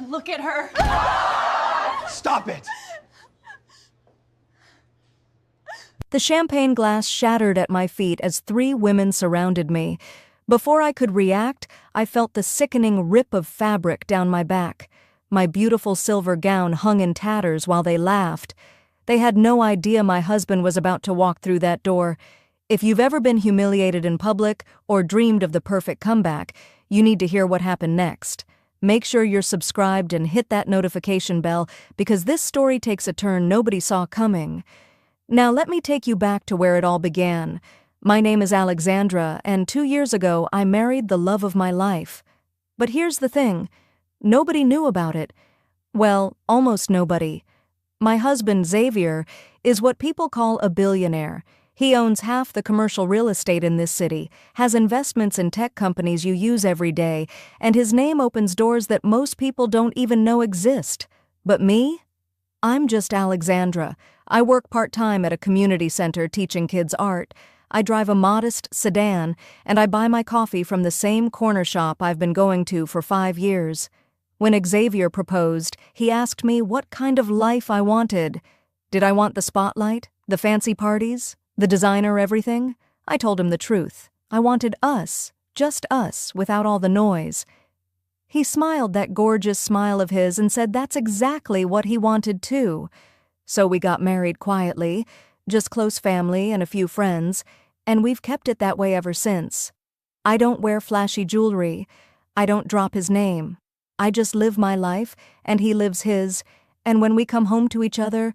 Look at her. Stop it! The champagne glass shattered at my feet as 3 women surrounded me. Before I could react, I felt the sickening rip of fabric down my back. My beautiful silver gown hung in tatters while they laughed. They had no idea my husband was about to walk through that door. If you've ever been humiliated in public or dreamed of the perfect comeback, you need to hear what happened next. Make sure you're subscribed and hit that notification bell because this story takes a turn nobody saw coming. Now let me take you back to where it all began. My name is Alexandra, and 2 years ago I married the love of my life. But here's the thing. Nobody knew about it. Well, almost nobody. My husband, Xavier, is what people call a billionaire. He owns half the commercial real estate in this city, has investments in tech companies you use every day, and his name opens doors that most people don't even know exist. But me? I'm just Alexandra. I work part-time at a community center teaching kids art. I drive a modest sedan, and I buy my coffee from the same corner shop I've been going to for 5 years. When Xavier proposed, he asked me what kind of life I wanted. Did I want the spotlight, the fancy parties, the designer everything? I told him the truth. I wanted us, just us, without all the noise. He smiled that gorgeous smile of his and said that's exactly what he wanted too. So we got married quietly, just close family and a few friends, and we've kept it that way ever since. I don't wear flashy jewelry. I don't drop his name. I just live my life, and he lives his, and when we come home to each other,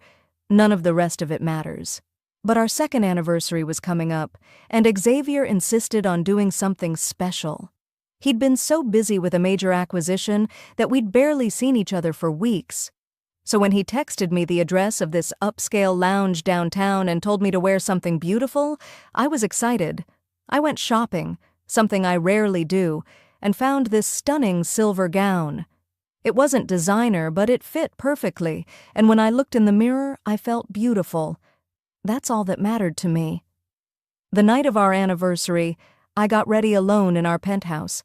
none of the rest of it matters. But our 2nd anniversary was coming up, and Xavier insisted on doing something special. He'd been so busy with a major acquisition that we'd barely seen each other for weeks. So when he texted me the address of this upscale lounge downtown and told me to wear something beautiful, I was excited. I went shopping, something I rarely do, and found this stunning silver gown. It wasn't designer, but it fit perfectly, and when I looked in the mirror, I felt beautiful. That's all that mattered to me. The night of our anniversary, I got ready alone in our penthouse.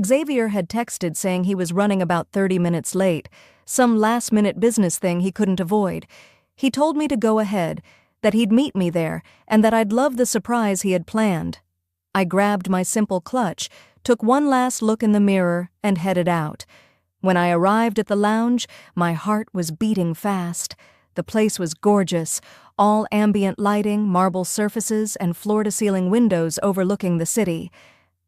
Xavier had texted saying he was running about 30 minutes late, some last-minute business thing he couldn't avoid. He told me to go ahead, that he'd meet me there, and that I'd love the surprise he had planned. I grabbed my simple clutch, took one last look in the mirror, and headed out. When I arrived at the lounge, my heart was beating fast. The place was gorgeous, all ambient lighting, marble surfaces, and floor-to-ceiling windows overlooking the city.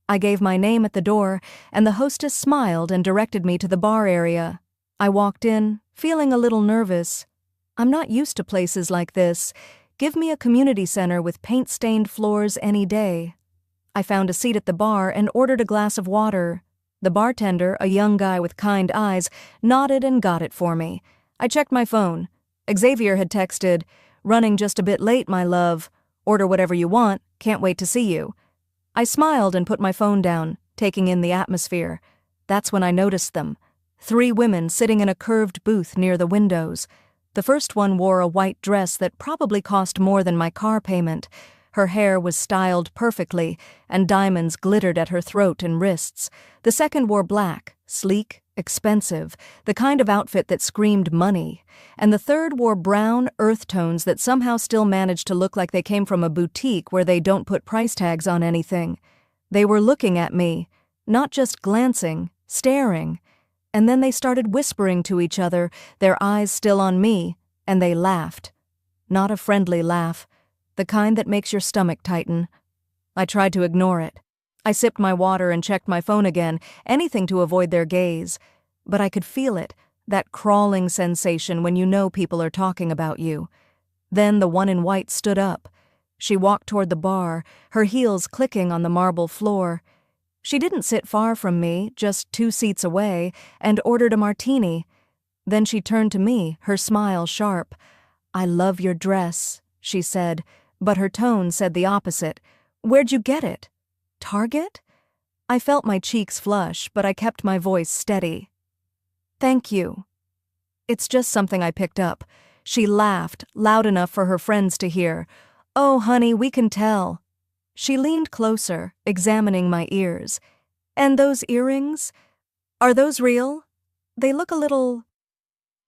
I gave my name at the door, and the hostess smiled and directed me to the bar area. I walked in, feeling a little nervous. I'm not used to places like this. Give me a community center with paint-stained floors any day. I found a seat at the bar and ordered a glass of water. The bartender, a young guy with kind eyes, nodded and got it for me. I checked my phone. Xavier had texted, "Running just a bit late, my love. Order whatever you want. Can't wait to see you." I smiled and put my phone down, taking in the atmosphere. That's when I noticed them. 3 women sitting in a curved booth near the windows. The first one wore a white dress that probably cost more than my car payment. Her hair was styled perfectly, and diamonds glittered at her throat and wrists. The second wore black, sleek, expensive, the kind of outfit that screamed money. And the third wore brown, earth tones that somehow still managed to look like they came from a boutique where they don't put price tags on anything. They were looking at me, not just glancing, staring. And then they started whispering to each other, their eyes still on me, and they laughed. Not a friendly laugh, the kind that makes your stomach tighten. I tried to ignore it. I sipped my water and checked my phone again, anything to avoid their gaze. But I could feel it, that crawling sensation when you know people are talking about you. Then the one in white stood up. She walked toward the bar, her heels clicking on the marble floor. She didn't sit far from me, just 2 seats away, and ordered a martini. Then she turned to me, her smile sharp. "I love your dress," she said, but her tone said the opposite. "Where'd you get it? Target?" I felt my cheeks flush, but I kept my voice steady. "Thank you. It's just something I picked up." She laughed, loud enough for her friends to hear. "Oh, honey, we can tell." She leaned closer, examining my ears. "And those earrings? Are those real?" They look a little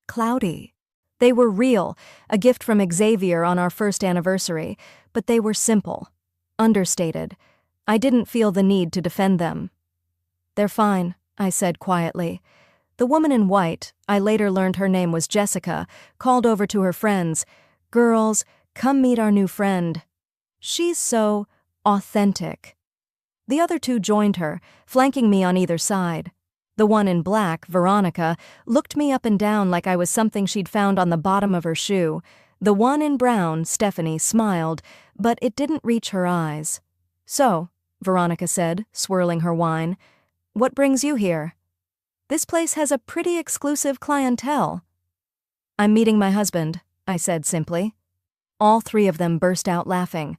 cloudy. They were real, a gift from Xavier on our first anniversary, but they were simple, understated. I didn't feel the need to defend them. "They're fine," I said quietly. The woman in white, I later learned her name was Jessica, called over to her friends. "Girls, come meet our new friend. She's so authentic." The other two joined her, flanking me on either side. The one in black, Veronica, looked me up and down like I was something she'd found on the bottom of her shoe. The one in brown, Stephanie, smiled, but it didn't reach her eyes. "So," Veronica said, swirling her wine, "what brings you here?" "This place has a pretty exclusive clientele." "I'm meeting my husband," I said simply. All three of them burst out laughing.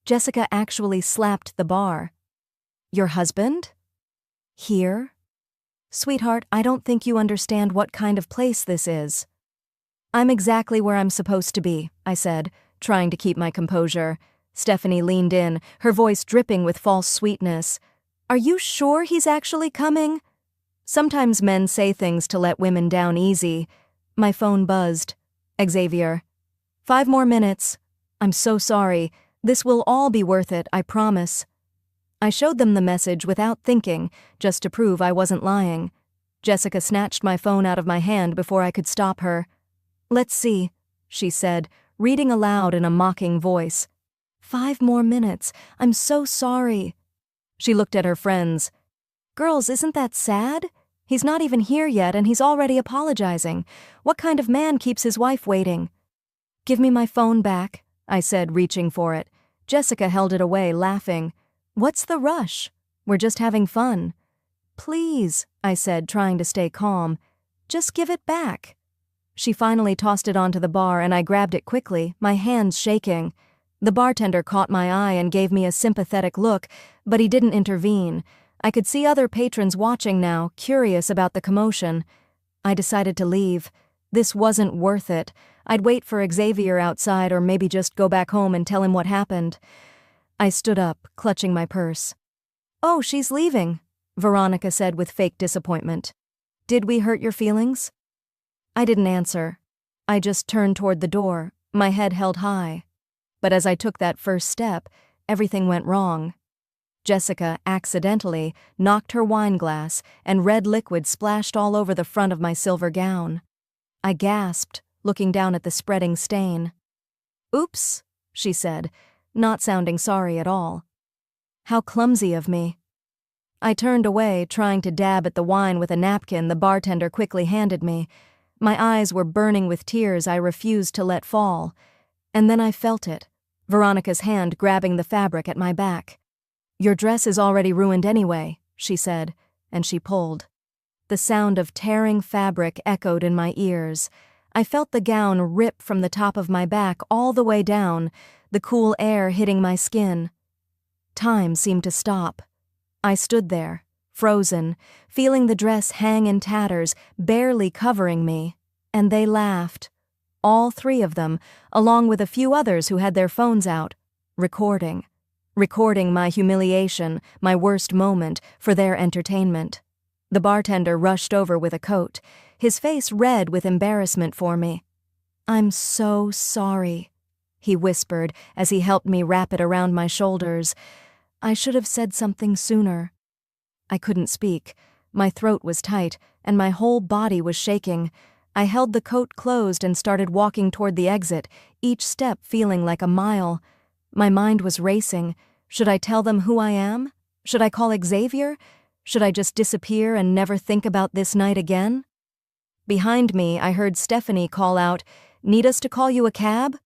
Jessica actually slapped the bar. "Your husband? Here? Sweetheart, I don't think you understand what kind of place this is." "I'm exactly where I'm supposed to be," I said, trying to keep my composure. Stephanie leaned in, her voice dripping with false sweetness. "Are you sure he's actually coming?" Sometimes men say things to let women down easy. My phone buzzed. "Xavier. 5 more minutes. I'm so sorry. This will all be worth it, I promise." I showed them the message without thinking, just to prove I wasn't lying. Jessica snatched my phone out of my hand before I could stop her. "Let's see," she said, reading aloud in a mocking voice. 5 more minutes. I'm so sorry." She looked at her friends. "Girls, isn't that sad? He's not even here yet and he's already apologizing. What kind of man keeps his wife waiting?" "Give me my phone back," I said, reaching for it. Jessica held it away, laughing. "What's the rush? We're just having fun." "Please," I said, trying to stay calm. "Just give it back." She finally tossed it onto the bar and I grabbed it quickly, my hands shaking. The bartender caught my eye and gave me a sympathetic look, but he didn't intervene. I could see other patrons watching now, curious about the commotion. I decided to leave. This wasn't worth it. I'd wait for Xavier outside or maybe just go back home and tell him what happened. I stood up, clutching my purse. "Oh, she's leaving," Veronica said with fake disappointment. "Did we hurt your feelings?" I didn't answer. I just turned toward the door, my head held high. But as I took that first step, everything went wrong. Jessica, accidentally, knocked her wine glass, and red liquid splashed all over the front of my silver gown. I gasped, looking down at the spreading stain. "Oops," she said, not sounding sorry at all. "How clumsy of me." I turned away, trying to dab at the wine with a napkin the bartender quickly handed me. My eyes were burning with tears I refused to let fall. And then I felt it, Veronica's hand grabbing the fabric at my back. "Your dress is already ruined anyway," she said, and she pulled. The sound of tearing fabric echoed in my ears. I felt the gown rip from the top of my back all the way down, the cool air hitting my skin. Time seemed to stop. I stood there, frozen, feeling the dress hang in tatters, barely covering me, and they laughed. All 3 of them, along with a few others who had their phones out, recording my humiliation, my worst moment, for their entertainment. The bartender rushed over with a coat, his face red with embarrassment for me. "I'm so sorry," he whispered as he helped me wrap it around my shoulders. "I should have said something sooner." I couldn't speak. My throat was tight, and my whole body was shaking. I held the coat closed and started walking toward the exit, each step feeling like a mile. My mind was racing. Should I tell them who I am? Should I call Xavier? Should I just disappear and never think about this night again? Behind me, I heard Stephanie call out, "Need us to call you a cab?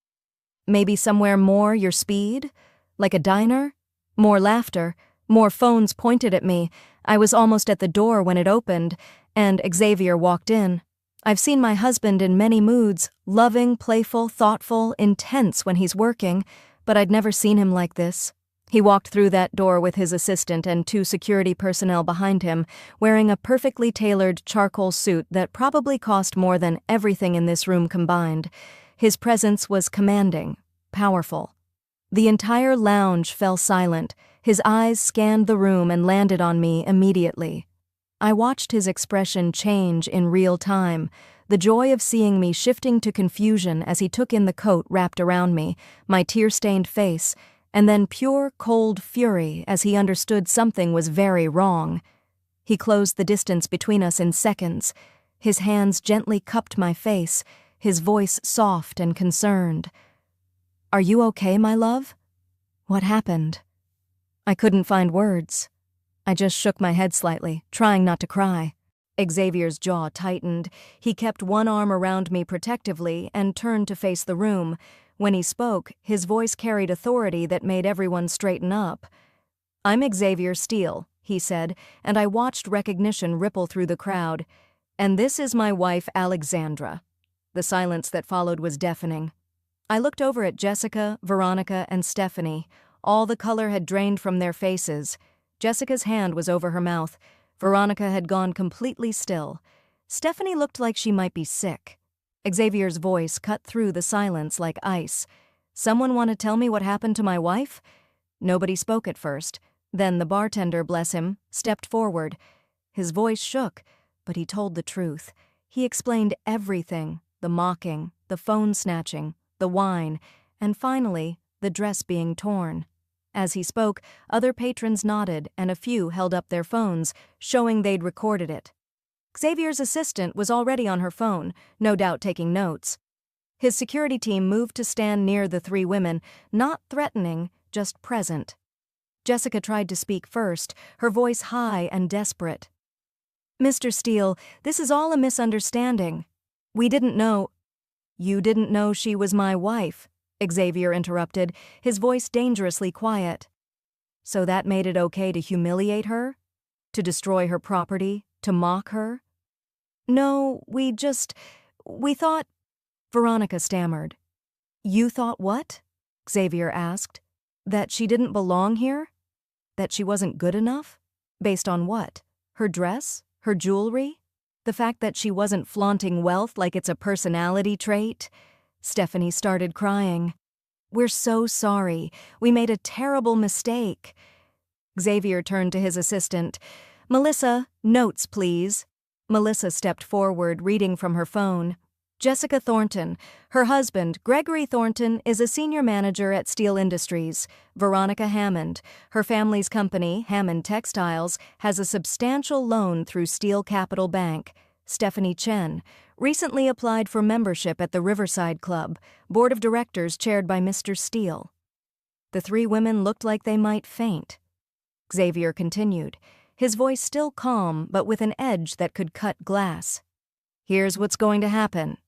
Maybe somewhere more your speed? Like a diner?" More laughter, more phones pointed at me. I was almost at the door when it opened, and Xavier walked in. I've seen my husband in many moods, loving, playful, thoughtful, intense when he's working, but I'd never seen him like this. He walked through that door with his assistant and 2 security personnel behind him, wearing a perfectly tailored charcoal suit that probably cost more than everything in this room combined. His presence was commanding, powerful. The entire lounge fell silent. His eyes scanned the room and landed on me immediately. I watched his expression change in real time, the joy of seeing me shifting to confusion as he took in the coat wrapped around me, my tear-stained face, and then pure, cold fury as he understood something was very wrong. He closed the distance between us in seconds. His hands gently cupped my face, his voice soft and concerned. "Are you okay, my love? What happened?" I couldn't find words. I just shook my head slightly, trying not to cry. Xavier's jaw tightened. He kept one arm around me protectively and turned to face the room. When he spoke, his voice carried authority that made everyone straighten up. "I'm Xavier Steele," he said, and I watched recognition ripple through the crowd. "And this is my wife, Alexandra." The silence that followed was deafening. I looked over at Jessica, Veronica, and Stephanie. All the color had drained from their faces. Jessica's hand was over her mouth. Veronica had gone completely still. Stephanie looked like she might be sick. Xavier's voice cut through the silence like ice. "Someone want to tell me what happened to my wife?" Nobody spoke at first. Then the bartender, bless him, stepped forward. His voice shook, but he told the truth. He explained everything: the mocking, the phone snatching, the wine, and finally, the dress being torn. As he spoke, other patrons nodded and a few held up their phones, showing they'd recorded it. Xavier's assistant was already on her phone, no doubt taking notes. His security team moved to stand near the three women, not threatening, just present. Jessica tried to speak first, her voice high and desperate. "Mr. Steele, this is all a misunderstanding. We didn't know—" "You didn't know she was my wife," Xavier interrupted, his voice dangerously quiet. "So that made it okay to humiliate her? To destroy her property? To mock her?" "No, we thought—" Veronica stammered. "You thought what?" Xavier asked. "That she didn't belong here? That she wasn't good enough? Based on what? Her dress? Her jewelry? The fact that she wasn't flaunting wealth like it's a personality trait?" Stephanie started crying. "We're so sorry. We made a terrible mistake." Xavier turned to his assistant. "Melissa, notes, please." Melissa stepped forward, reading from her phone. "Jessica Thornton. Her husband, Gregory Thornton, is a senior manager at Steel Industries. Veronica Hammond. Her family's company, Hammond Textiles, has a substantial loan through Steel Capital Bank. Stephanie Chen. Recently applied for membership at the Riverside Club, board of directors chaired by Mr. Steele." The three women looked like they might faint. Xavier continued, his voice still calm but with an edge that could cut glass. "Here's what's going to happen.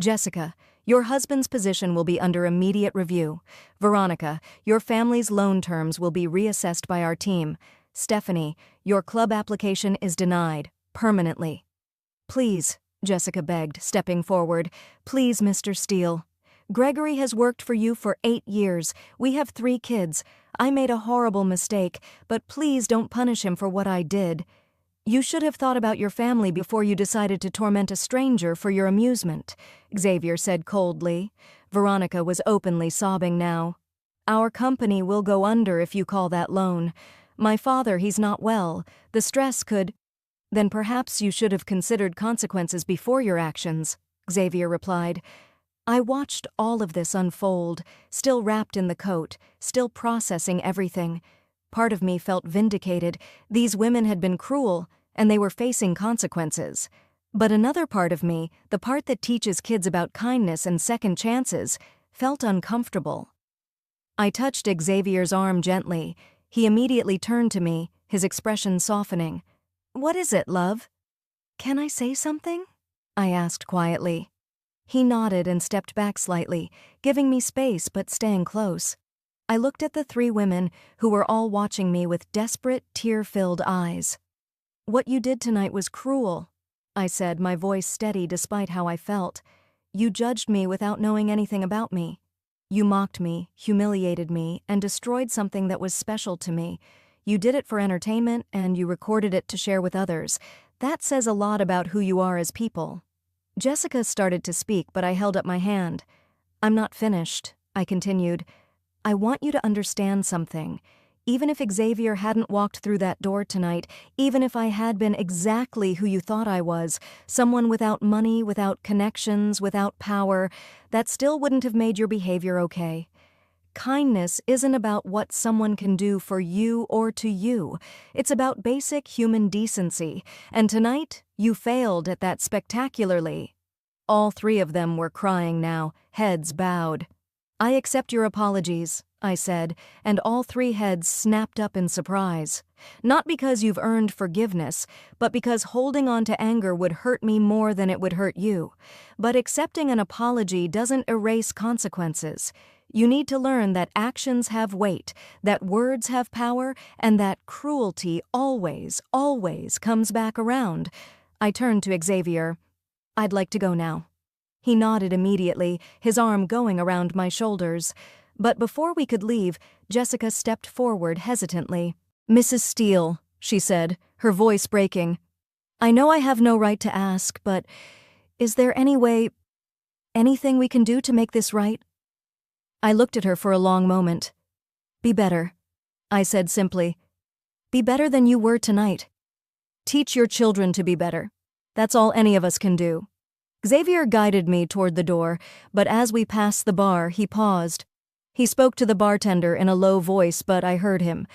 Jessica, your husband's position will be under immediate review. Veronica, your family's loan terms will be reassessed by our team. Stephanie, your club application is denied, permanently." "Please," Jessica begged, stepping forward. "Please, Mr. Steele. Gregory has worked for you for 8 years. We have 3 kids. I made a horrible mistake, but please don't punish him for what I did. You should have thought about your family before you decided to torment a stranger for your amusement," Xavier said coldly. Veronica was openly sobbing now. "Our company will go under if you call that loan. My father, he's not well. The stress could—" "Then perhaps you should have considered consequences before your actions," Xavier replied. I watched all of this unfold, still wrapped in the coat, still processing everything. Part of me felt vindicated. These women had been cruel, and they were facing consequences. But another part of me, the part that teaches kids about kindness and second chances, felt uncomfortable. I touched Xavier's arm gently. He immediately turned to me, his expression softening. "What is it, love?" "Can I say something?" I asked quietly. He nodded and stepped back slightly, giving me space but staying close. I looked at the 3 women, who were all watching me with desperate, tear-filled eyes. "What you did tonight was cruel," I said, my voice steady despite how I felt. "You judged me without knowing anything about me. You mocked me, humiliated me, and destroyed something that was special to me. You did it for entertainment, and you recorded it to share with others. That says a lot about who you are as people." Jessica started to speak, but I held up my hand. "I'm not finished," I continued. "I want you to understand something. Even if Xavier hadn't walked through that door tonight, even if I had been exactly who you thought I was, someone without money, without connections, without power, that still wouldn't have made your behavior okay. Kindness isn't about what someone can do for you or to you. It's about basic human decency, and tonight you failed at that spectacularly. All three of them were crying now, heads bowed. "I accept your apologies," I said, and all three heads snapped up in surprise. "Not because you've earned forgiveness, but because holding on to anger would hurt me more than it would hurt you. But accepting an apology doesn't erase consequences. You need to learn that actions have weight, that words have power, and that cruelty always, always comes back around." I turned to Xavier. "I'd like to go now." He nodded immediately, his arm going around my shoulders. But before we could leave, Jessica stepped forward hesitantly. "Mrs. Steele," she said, her voice breaking, "I know I have no right to ask, but is there anything we can do to make this right?" I looked at her for a long moment. "Be better," I said simply. "Be better than you were tonight. Teach your children to be better. That's all any of us can do." Xavier guided me toward the door, but as we passed the bar, he paused. He spoke to the bartender in a low voice, but I heard him.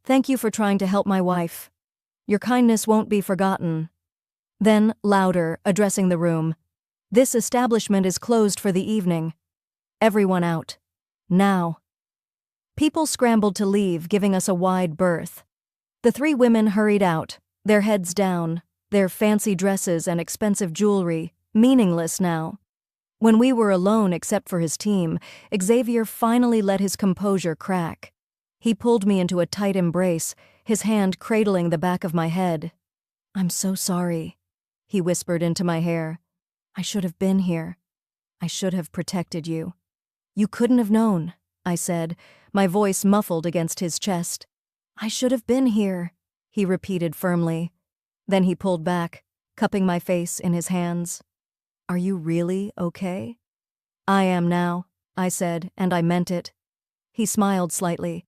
"Thank you for trying to help my wife. Your kindness won't be forgotten." Then, louder, addressing the room, "This establishment is closed for the evening. Everyone out. Now." People scrambled to leave, giving us a wide berth. The three women hurried out, their heads down, their fancy dresses and expensive jewelry meaningless now. When we were alone except for his team, Xavier finally let his composure crack. He pulled me into a tight embrace, his hand cradling the back of my head. "I'm so sorry," he whispered into my hair. "I should have been here. I should have protected you." "You couldn't have known," I said, my voice muffled against his chest. "I should have been here," he repeated firmly. Then he pulled back, cupping my face in his hands. "Are you really okay?" "I am now," I said, and I meant it. He smiled slightly.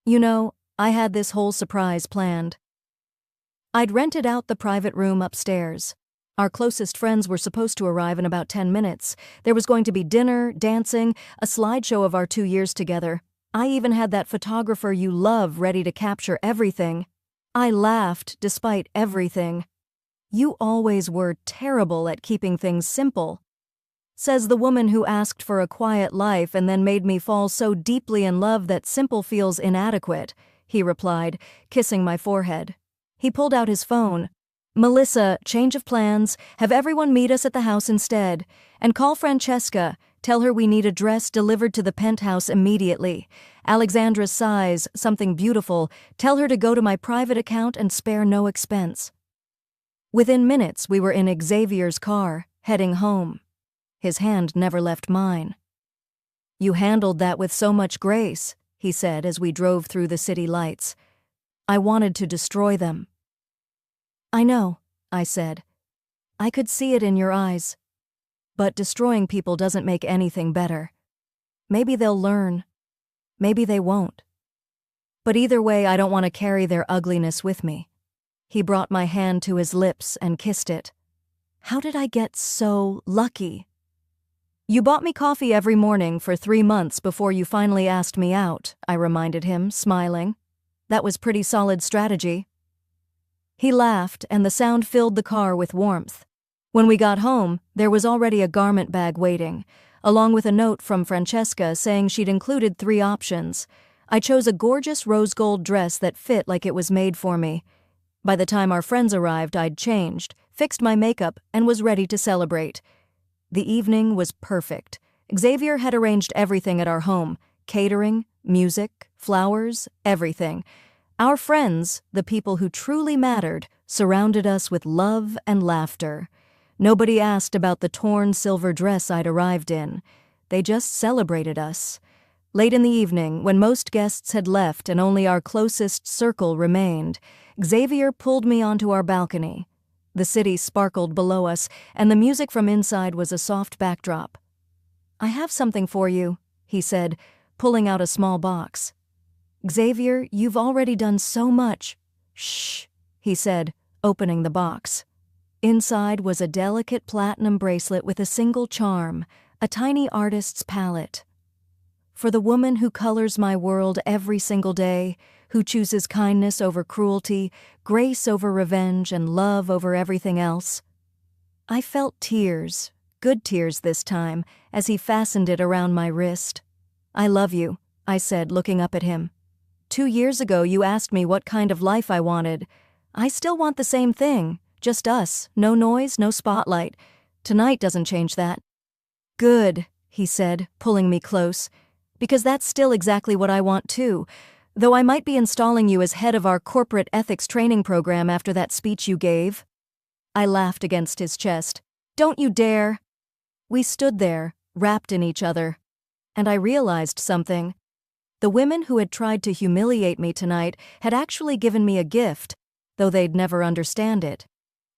"You know, I had this whole surprise planned. I'd rented out the private room upstairs. Our closest friends were supposed to arrive in about 10 minutes. There was going to be dinner, dancing, a slideshow of our 2 years together. I even had that photographer you love ready to capture everything. I laughed despite everything. You always were terrible at keeping things simple," says the woman who asked for a quiet life and then made me fall so deeply in love that simple feels inadequate, he replied, kissing my forehead. He pulled out his phone. "Melissa, change of plans. Have everyone meet us at the house instead. And call Francesca. Tell her we need a dress delivered to the penthouse immediately. Alexandra's size, something beautiful. Tell her to go to my private account and spare no expense." Within minutes, we were in Xavier's car, heading home. His hand never left mine. "You handled that with so much grace," he said as we drove through the city lights. "I wanted to destroy them." "I know," I said. "I could see it in your eyes. But destroying people doesn't make anything better. Maybe they'll learn. Maybe they won't. But either way, I don't want to carry their ugliness with me." He brought my hand to his lips and kissed it. How did I get so lucky? "You bought me coffee every morning for 3 months before you finally asked me out," I reminded him, smiling. "That was pretty solid strategy." He laughed, and the sound filled the car with warmth. When we got home, there was already a garment bag waiting, along with a note from Francesca saying she'd included 3 options. I chose a gorgeous rose gold dress that fit like it was made for me. By the time our friends arrived, I'd changed, fixed my makeup, and was ready to celebrate. The evening was perfect. Xavier had arranged everything at our home: catering, music, flowers, everything. Our friends, the people who truly mattered, surrounded us with love and laughter. Nobody asked about the torn silver dress I'd arrived in. They just celebrated us. Late in the evening, when most guests had left and only our closest circle remained, Xavier pulled me onto our balcony. The city sparkled below us, and the music from inside was a soft backdrop. "I have something for you," he said, pulling out a small box. "Xavier, you've already done so much." "Shh," he said, opening the box. Inside was a delicate platinum bracelet with a single charm, a tiny artist's palette. "For the woman who colors my world every single day, who chooses kindness over cruelty, grace over revenge, and love over everything else." I felt tears, good tears this time, as he fastened it around my wrist. "I love you," I said, looking up at him. 2 years ago you asked me what kind of life I wanted. I still want the same thing, just us, no noise, no spotlight. Tonight doesn't change that." "Good," he said, pulling me close, "because that's still exactly what I want too, though I might be installing you as head of our corporate ethics training program after that speech you gave." I laughed against his chest. "Don't you dare!" We stood there, wrapped in each other, and I realized something. The women who had tried to humiliate me tonight had actually given me a gift, though they'd never understand it.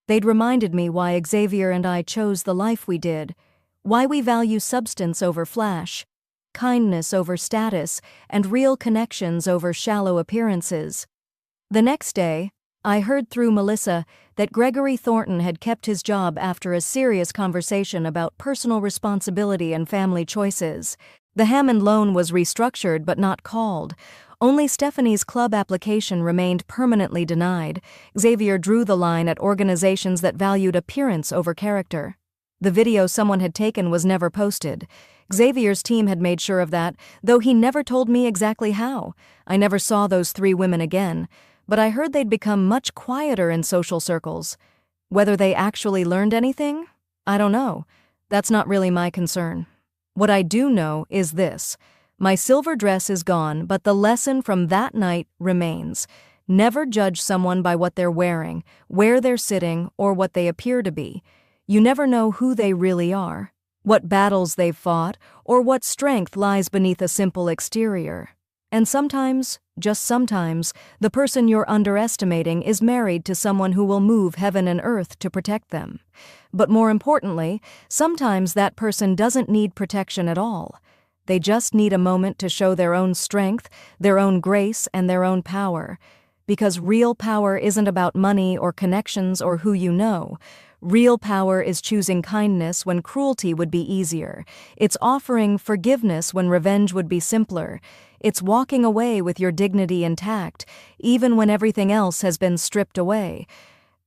They'd reminded me why Xavier and I chose the life we did, why we value substance over flash, kindness over status, and real connections over shallow appearances. The next day, I heard through Melissa that Gregory Thornton had kept his job after a serious conversation about personal responsibility and family choices. The Hammond loan was restructured but not called. Only Stephanie's club application remained permanently denied. Xavier drew the line at organizations that valued appearance over character. The video someone had taken was never posted. Xavier's team had made sure of that, though he never told me exactly how. I never saw those 3 women again, but I heard they'd become much quieter in social circles. Whether they actually learned anything? I don't know. That's not really my concern. What I do know is this. My silver dress is gone, but the lesson from that night remains. Never judge someone by what they're wearing, where they're sitting, or what they appear to be. You never know who they really are, what battles they've fought, or what strength lies beneath a simple exterior. And sometimes, just sometimes, the person you're underestimating is married to someone who will move heaven and earth to protect them. But more importantly, sometimes that person doesn't need protection at all. They just need a moment to show their own strength, their own grace, and their own power. Because real power isn't about money or connections or who you know. Real power is choosing kindness when cruelty would be easier. It's offering forgiveness when revenge would be simpler. It's walking away with your dignity intact, even when everything else has been stripped away.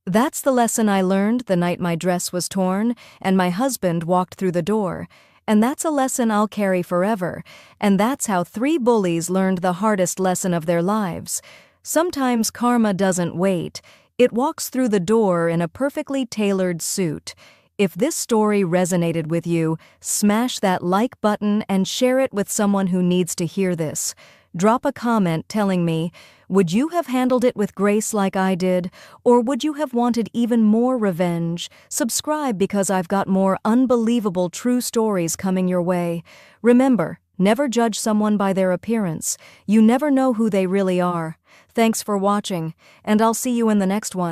That's the lesson I learned the night my dress was torn and my husband walked through the door. And that's a lesson I'll carry forever. And that's how 3 bullies learned the hardest lesson of their lives. Sometimes karma doesn't wait. It walks through the door in a perfectly tailored suit. If this story resonated with you, smash that like button and share it with someone who needs to hear this. Drop a comment telling me, would you have handled it with grace like I did, or would you have wanted even more revenge? Subscribe because I've got more unbelievable true stories coming your way. Remember, never judge someone by their appearance. You never know who they really are. Thanks for watching, and I'll see you in the next one.